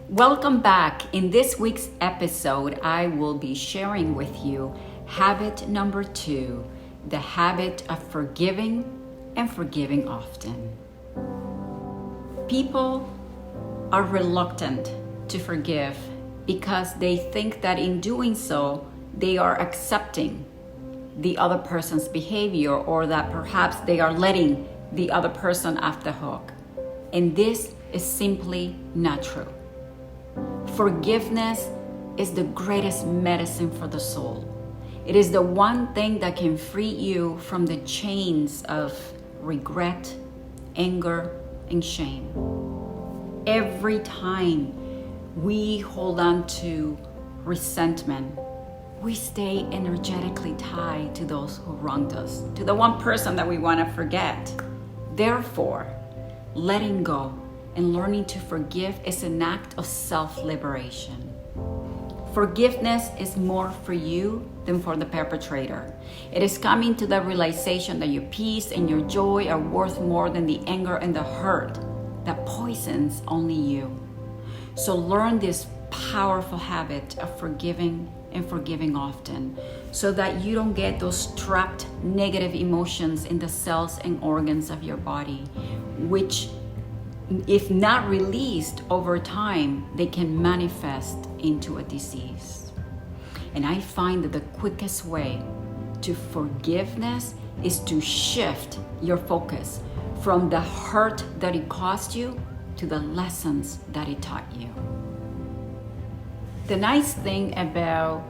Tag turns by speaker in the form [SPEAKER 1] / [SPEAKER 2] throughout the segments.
[SPEAKER 1] Welcome back. In this week's episode, I will be sharing with you habit number 2, the habit of forgiving and forgiving often. People are reluctant to forgive because they think that in doing so, they are accepting the other person's behavior, or that perhaps they are letting the other person off the hook. And this is simply not true. Forgiveness is the greatest medicine for the soul. It is the one thing that can free you from the chains of regret, anger, and shame. Every time we hold on to resentment, we stay energetically tied to those who wronged us, to the one person that we want to forget. Therefore, letting go and learning to forgive is an act of self-liberation. Forgiveness is more for you than for the perpetrator. It is coming to the realization that your peace and your joy are worth more than the anger and the hurt that poisons only you. So learn this powerful habit of forgiving and forgiving often, so that you don't get those trapped negative emotions in the cells and organs of your body, which, if not released over time, they can manifest into a disease. And I find that the quickest way to forgiveness is to shift your focus from the hurt that it caused you to the lessons that it taught you. The nice thing about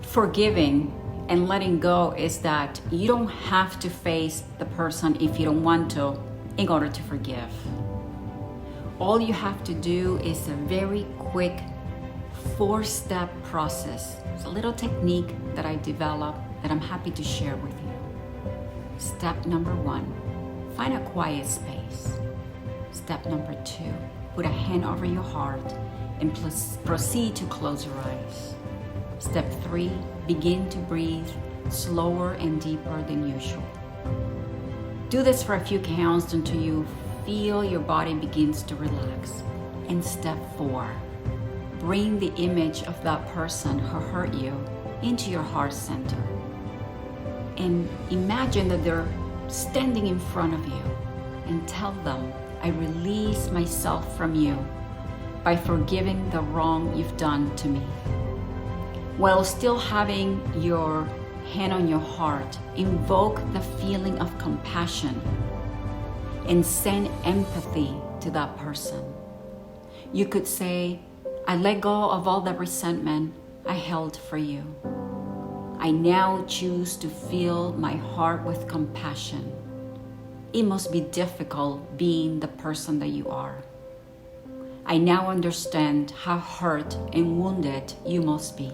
[SPEAKER 1] forgiving and letting go is that you don't have to face the person if you don't want to in order to forgive. All you have to do is a very quick 4-step process. It's a little technique that I developed that I'm happy to share with you. Step number 1, find a quiet space. Step number 2, put a hand over your heart and proceed to close your eyes. Step 3, begin to breathe slower and deeper than usual. Do this for a few counts until you feel your body begins to relax. And step 4, bring the image of that person who hurt you into your heart center. And imagine that they're standing in front of you, and tell them, I release myself from you by forgiving the wrong you've done to me. While still having your hand on your heart, invoke the feeling of compassion and send empathy to that person. You could say, I let go of all the resentment I held for you. I now choose to fill my heart with compassion. It must be difficult being the person that you are. I now understand how hurt and wounded you must be.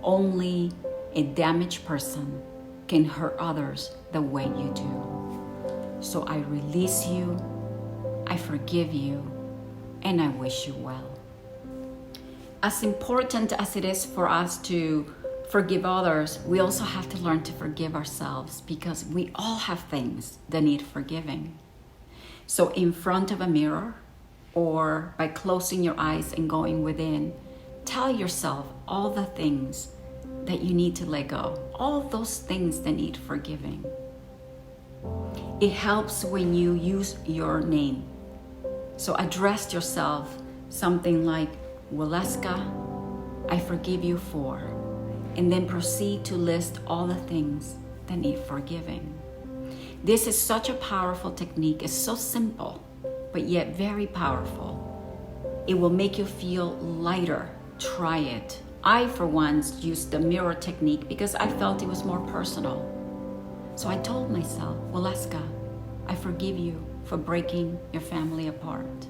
[SPEAKER 1] Only a damaged person can hurt others the way you do. So I release you, I forgive you, and I wish you well. As important as it is for us to forgive others, we also have to learn to forgive ourselves, because we all have things that need forgiving. So in front of a mirror, or by closing your eyes and going within, tell yourself all the things that you need to let go, all those things that need forgiving. It helps when you use your name. So address yourself something like, Waleuska, I forgive you for, and then proceed to list all the things that need forgiving. This is such a powerful technique. It's so simple, but yet very powerful. It will make you feel lighter. Try it. I, for once, used the mirror technique because I felt it was more personal. So I told myself, Waleuska, I forgive you for breaking your family apart.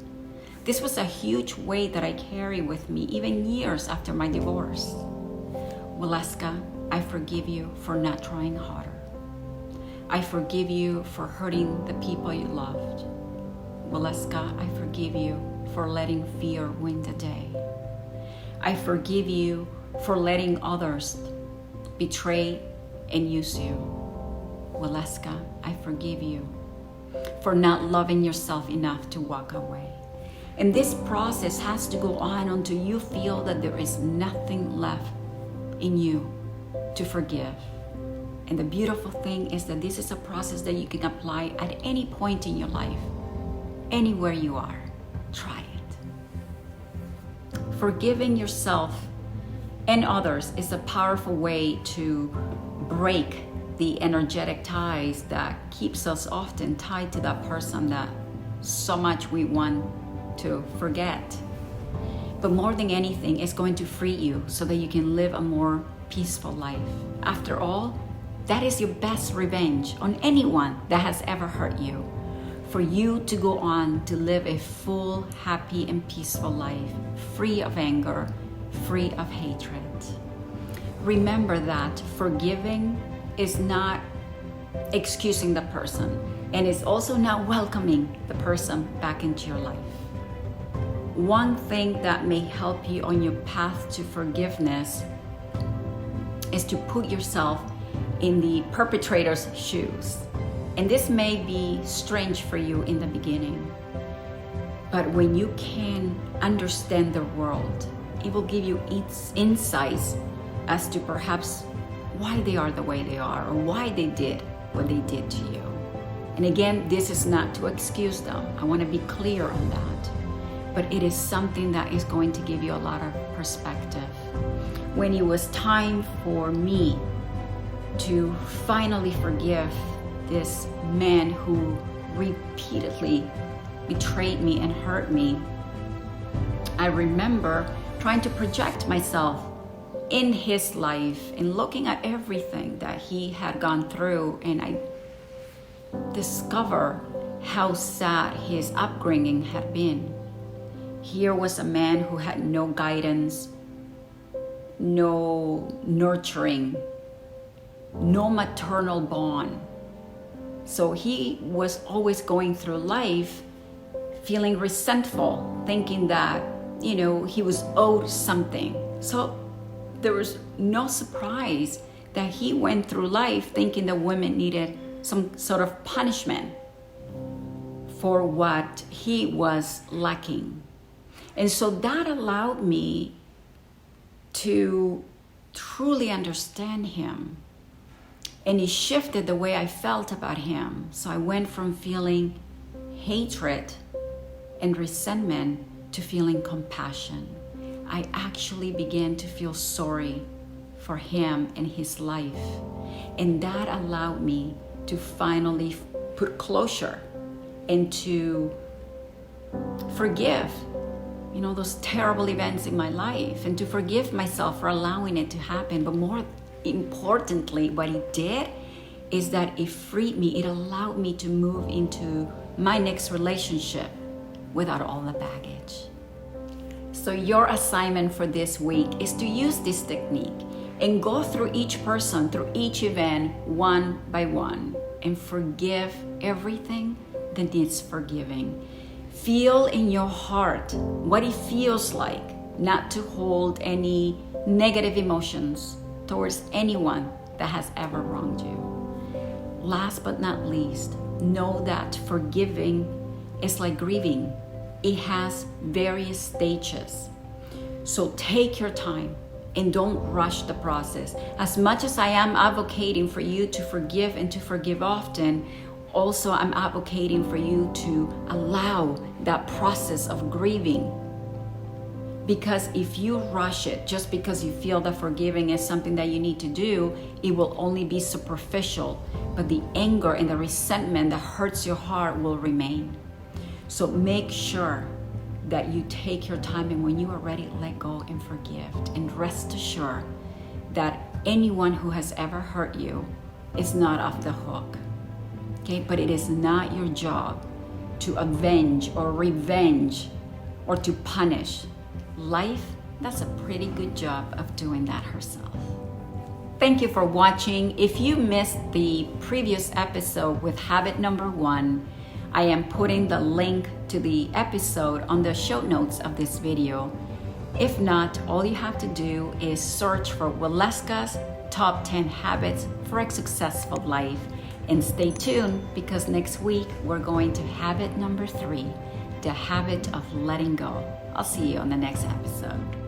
[SPEAKER 1] This was a huge weight that I carry with me even years after my divorce. Waleuska, I forgive you for not trying harder. I forgive you for hurting the people you loved. Waleuska, I forgive you for letting fear win the day. I forgive you for letting others betray and use you. Waleuska, I forgive you for not loving yourself enough to walk away. And this process has to go on until you feel that there is nothing left in you to forgive. And the beautiful thing is that this is a process that you can apply at any point in your life, anywhere you are. Try it. Forgiving yourself and others is a powerful way to break the energetic ties that keeps us often tied to that person that so much we want to forget. But more than anything, it's going to free you so that you can live a more peaceful life. After all, that is your best revenge on anyone that has ever hurt you. For you to go on to live a full, happy, and peaceful life, free of anger, free of hatred. Remember that forgiving is not excusing the person, and it's also not welcoming the person back into your life. One thing that may help you on your path to forgiveness is to put yourself in the perpetrator's shoes. And this may be strange for you in the beginning, but when you can understand the world, it will give you insights as to perhaps why they are the way they are, or why they did what they did to you. And again, this is not to excuse them. I want to be clear on that. But it is something that is going to give you a lot of perspective. When it was time for me to finally forgive this man who repeatedly betrayed me and hurt me, I remember trying to project myself in his life and looking at everything that he had gone through, and I discover how sad his upbringing had been. Here was a man who had no guidance, no nurturing, no maternal bond. So he was always going through life feeling resentful, thinking that, he was owed something. So there was no surprise that he went through life thinking that women needed some sort of punishment for what he was lacking. And so that allowed me to truly understand him. And it shifted the way I felt about him. So I went from feeling hatred and resentment to feeling compassion. I actually began to feel sorry for him and his life. And that allowed me to finally put closure and to forgive, those terrible events in my life, and to forgive myself for allowing it to happen. But more importantly, what it did is that it freed me. It allowed me to move into my next relationship without all the baggage. So your assignment for this week is to use this technique and go through each person, through each event, one by one, and forgive everything that needs forgiving. Feel in your heart what it feels like not to hold any negative emotions towards anyone that has ever wronged you. Last but not least, know that forgiving is like grieving. It has various stages. So take your time and don't rush the process. As much as I am advocating for you to forgive and to forgive often, also I'm advocating for you to allow that process of grieving. Because if you rush it just because you feel that forgiving is something that you need to do, it will only be superficial, but the anger and the resentment that hurts your heart will remain. So make sure that you take your time, and when you are ready, let go and forgive. And rest assured that anyone who has ever hurt you is not off the hook. Okay, but it is not your job to avenge or revenge or to punish. Life does a pretty good job of doing that herself. Thank you for watching. If you missed the previous episode with habit number 1, I am putting the link to the episode on the show notes of this video. If not, all you have to do is search for Waleuska's Top 10 Habits for a Successful Life. And stay tuned, because next week we're going to habit number 3, the habit of letting go. I'll see you on the next episode.